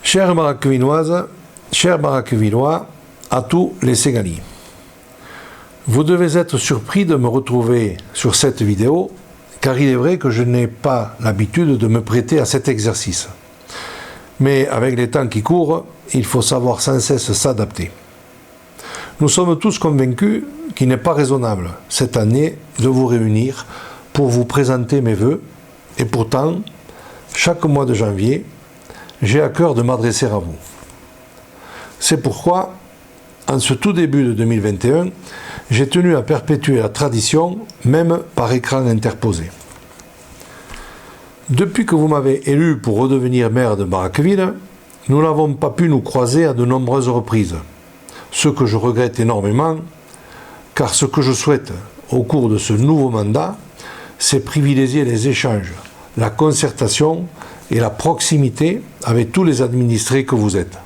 Chères Baraquevinoises, chers Baraquevinois, à tous les Ségalis. Vous devez être surpris de me retrouver sur cette vidéo, car il est vrai que je n'ai pas l'habitude de me prêter à cet exercice. Mais avec les temps qui courent, il faut savoir sans cesse s'adapter. Nous sommes tous convaincus qu'il n'est pas raisonnable, cette année, de vous réunir pour vous présenter mes vœux, et pourtant, chaque mois de janvier, j'ai à cœur de m'adresser à vous. C'est pourquoi, en ce tout début de 2021, j'ai tenu à perpétuer la tradition, même par écran interposé. Depuis que vous m'avez élu pour redevenir maire de Baraqueville, nous n'avons pas pu nous croiser à de nombreuses reprises, ce que je regrette énormément, car ce que je souhaite au cours de ce nouveau mandat, c'est privilégier les échanges, la concertation et la proximité avec tous les administrés que vous êtes.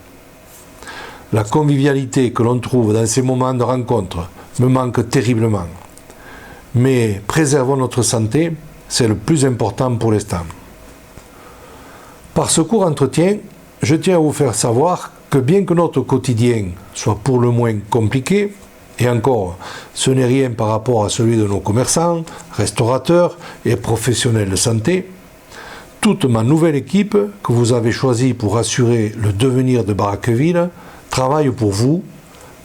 La convivialité que l'on trouve dans ces moments de rencontre me manque terriblement. Mais préservons notre santé, c'est le plus important pour l'instant. Par ce court entretien, je tiens à vous faire savoir que bien que notre quotidien soit pour le moins compliqué, et encore, ce n'est rien par rapport à celui de nos commerçants, restaurateurs et professionnels de santé, toute ma nouvelle équipe que vous avez choisie pour assurer le devenir de Baraqueville travaille pour vous,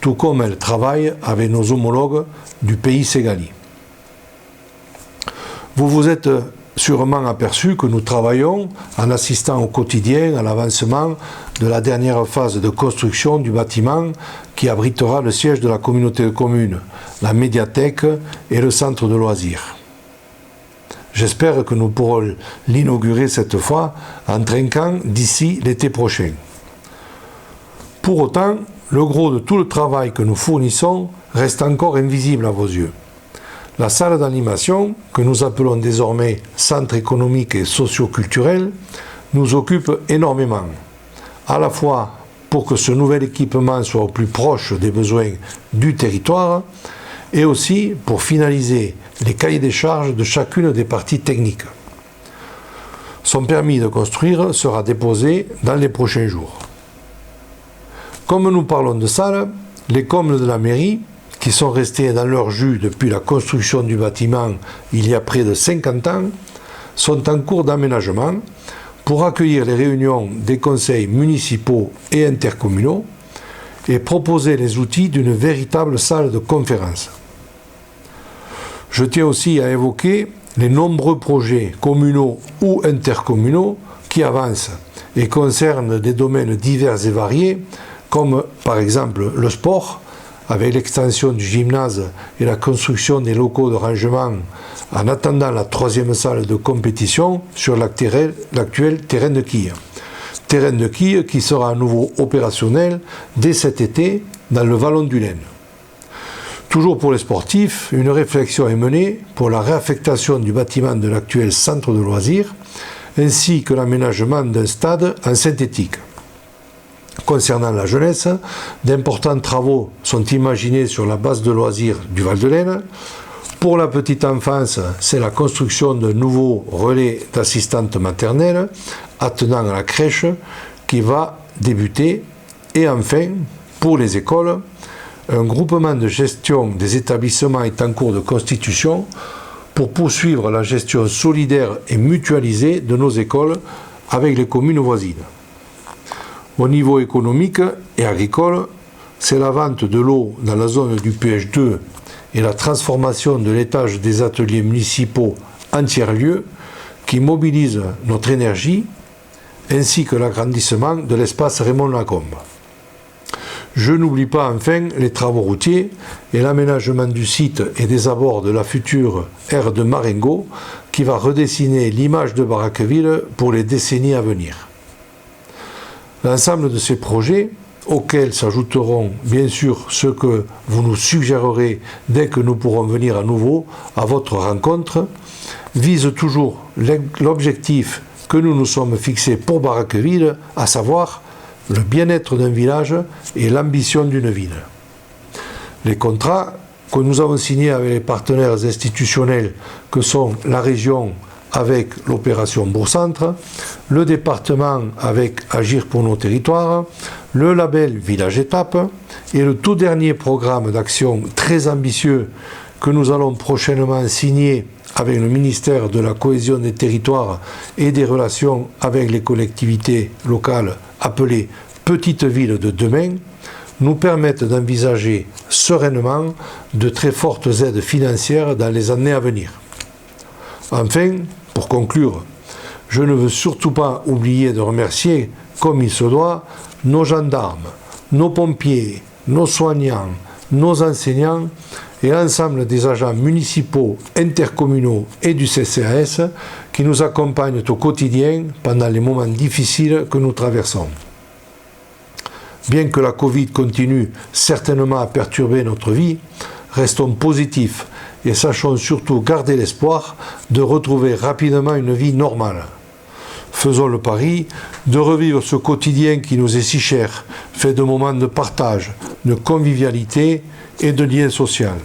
tout comme elle travaille avec nos homologues du pays ségali. Vous vous êtes sûrement aperçu que nous travaillons en assistant au quotidien à l'avancement de la dernière phase de construction du bâtiment qui abritera le siège de la communauté de communes, la médiathèque et le centre de loisirs. J'espère que nous pourrons l'inaugurer cette fois en trinquant d'ici l'été prochain. Pour autant, le gros de tout le travail que nous fournissons reste encore invisible à vos yeux. La salle d'animation, que nous appelons désormais Centre économique et socio-culturel, nous occupe énormément, à la fois pour que ce nouvel équipement soit au plus proche des besoins du territoire, et aussi pour finaliser les cahiers des charges de chacune des parties techniques. Son permis de construire sera déposé dans les prochains jours. Comme nous parlons de salles, les combles de la mairie, qui sont restés dans leur jus depuis la construction du bâtiment il y a près de 50 ans, sont en cours d'aménagement pour accueillir les réunions des conseils municipaux et intercommunaux et proposer les outils d'une véritable salle de conférence. Je tiens aussi à évoquer les nombreux projets communaux ou intercommunaux qui avancent et concernent des domaines divers et variés, comme par exemple le sport, avec l'extension du gymnase et la construction des locaux de rangement en attendant la 3e salle de compétition sur l'actuel terrain de quilles. Terrain de quilles qui sera à nouveau opérationnel dès cet été dans le Vallon du Laine. Toujours pour les sportifs, une réflexion est menée pour la réaffectation du bâtiment de l'actuel centre de loisirs ainsi que l'aménagement d'un stade en synthétique. Concernant la jeunesse, d'importants travaux sont imaginés sur la base de loisirs du Val-de-Laine. Pour la petite enfance, c'est la construction de nouveaux relais d'assistantes maternelles attenant à la crèche qui va débuter. Et enfin, pour les écoles, un groupement de gestion des établissements est en cours de constitution pour poursuivre la gestion solidaire et mutualisée de nos écoles avec les communes voisines. Au niveau économique et agricole, c'est la vente de l'eau dans la zone du PH2 et la transformation de l'étage des ateliers municipaux en tiers-lieu qui mobilisent notre énergie, ainsi que l'agrandissement de l'espace Raymond Lacombe. Je n'oublie pas enfin les travaux routiers et l'aménagement du site et des abords de la future aire de Marengo qui va redessiner l'image de Baraqueville pour les décennies à venir. L'ensemble de ces projets, auxquels s'ajouteront bien sûr ceux que vous nous suggérerez dès que nous pourrons venir à nouveau à votre rencontre, visent toujours l'objectif que nous nous sommes fixés pour Baraqueville, à savoir le bien-être d'un village et l'ambition d'une ville. Les contrats que nous avons signés avec les partenaires institutionnels que sont la région avec l'opération Bourg-Centre, le département avec Agir pour nos territoires, le label Village Étape et le tout dernier programme d'action très ambitieux que nous allons prochainement signer avec le ministère de la Cohésion des territoires et des relations avec les collectivités locales appelé Petites Villes de demain, nous permettent d'envisager sereinement de très fortes aides financières dans les années à venir. Enfin, pour conclure, je ne veux surtout pas oublier de remercier, comme il se doit, nos gendarmes, nos pompiers, nos soignants, nos enseignants et l'ensemble des agents municipaux, intercommunaux et du CCAS qui nous accompagnent au quotidien pendant les moments difficiles que nous traversons. Bien que la Covid continue certainement à perturber notre vie, restons positifs et sachons surtout garder l'espoir de retrouver rapidement une vie normale. Faisons le pari de revivre ce quotidien qui nous est si cher, fait de moments de partage, de convivialité et de lien social.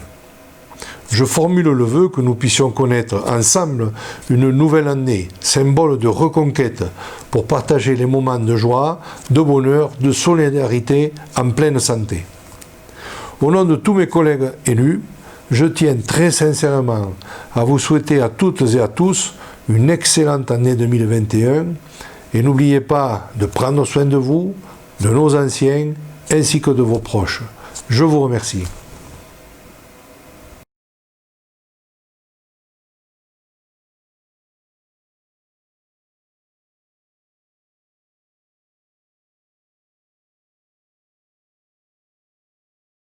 Je formule le vœu que nous puissions connaître ensemble une nouvelle année, symbole de reconquête, pour partager les moments de joie, de bonheur, de solidarité en pleine santé. Au nom de tous mes collègues élus, je tiens très sincèrement à vous souhaiter à toutes et à tous une excellente année 2021 et n'oubliez pas de prendre soin de vous, de nos anciens ainsi que de vos proches. Je vous remercie.